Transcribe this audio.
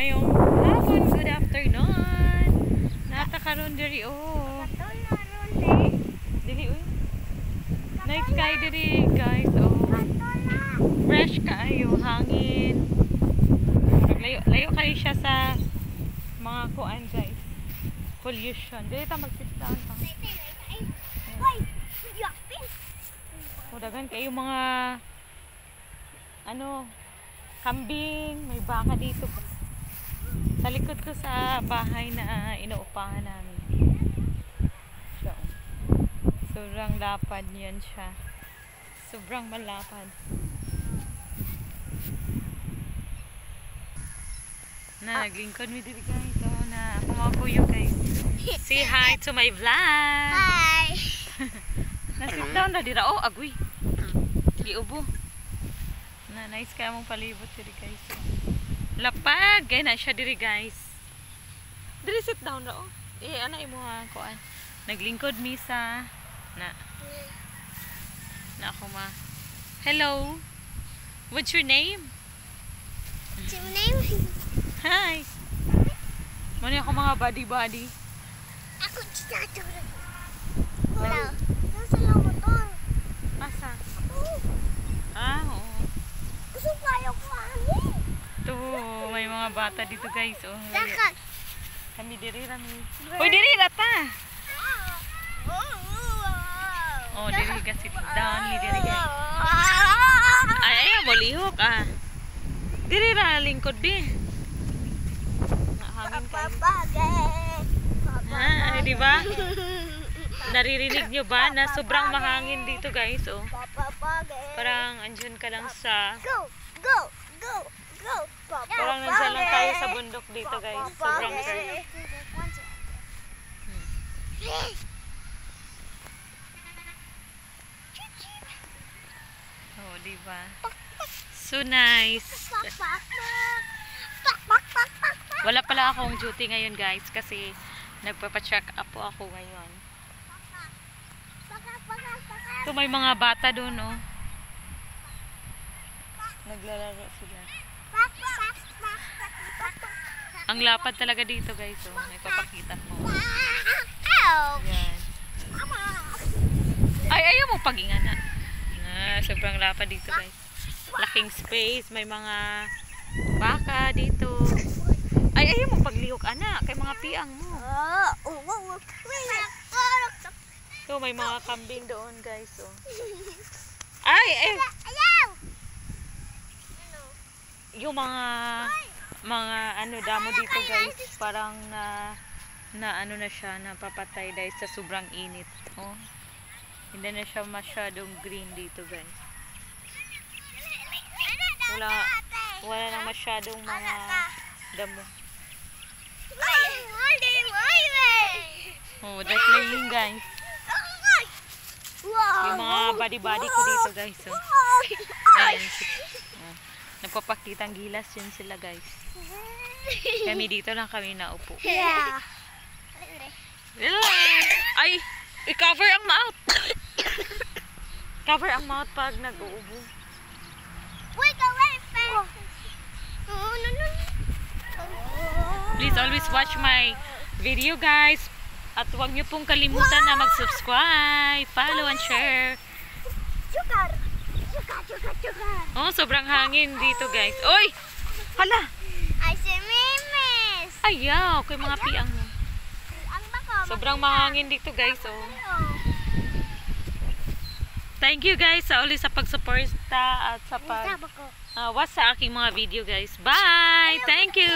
Mayong hapon, good afternoon. Natakaroon diri oh. Dili oy. Night sky diri guys oh. Fresh kayo hangin. Layo kayo siya sa mga kuan guys. Pollution. Dili ta mag-sit down pa. Dagan kayo mga ano kambing, may baka dito. Sa likod ko sa bahay na inuupahan namin. So, sobrang lapad yan siya. Sobrang malapad. Na naglingkod mi dito guys. So, na pumapuyo guys. Say hi to my vlog. Hi. Na-sit down na dira. Oh, agoy. Giubo. Na nice kaya mong palibot diri guys. Lapad gay na siya diri guys. Diri sit down ra oh. Ana imo ha kuan. Naglingkod mi sa na ako ma. Hello. What's your name? What's your name? Hi. Mani ako mga buddy. Ako chichato. Wala. Nasa lang motor. Asa? Oo. Ah, oo. Gusto kayo ko ani. Ito, may mga bata dito guys. Oh, Dakat. kami diri rami. Hoy, diri rata. Oh, diri ka sit down ni diri guys. Ay, bolihok ah. Diri ra lingkod bi. Hangin ka. Ah, di ba? Naririnig nyo ba na sobrang mahangin dito guys oh. Parang andyan ka lang sa Go. parang nandyan lang tayo sa bundok dito guys. Sobrang sarap. Oh, di ba? So nice. Wala pala akong duty ngayon guys kasi nagpapa-check up po ako ngayon. So may mga bata doon oh. Naglalaro sila. Ang lapad talaga dito guys oh. May papakita ko. Yan. Ay, ayaw mo pagingan na. Sobrang lapad dito guys. Laking space. May mga baka dito. Ay, ayaw mo paglihok anak. Kay mga piang mo. So, may mga kambing doon guys oh. Ay! Yung mga ano damo dito guys. Parang na ano na siya. Napapatay dahil sa sobrang init. Oh. Hindi na siya masyadong green dito guys. Wala na masyadong mga damo. Oh, that's living guys. Yung mga body ko dito guys. Oh. Ayan. Oh. Nagpapakitang gilas yun sila guys. Kami dito lang kami naupo. Ay! I-cover ang mouth. Cover ang mouth pag nag-uubo. Please always watch my video guys. At huwag niyo pong kalimutan na mag-subscribe, follow and share. Oh, sobrang hangin dito guys. Oy! Hala! Ay, si Mimis. Ayaw, kay mga piang mo. Sobrang mahangin dito guys oh. Thank you guys sa ulit sa pagsuporta at sa watch sa aking mga video guys. Bye! Thank you!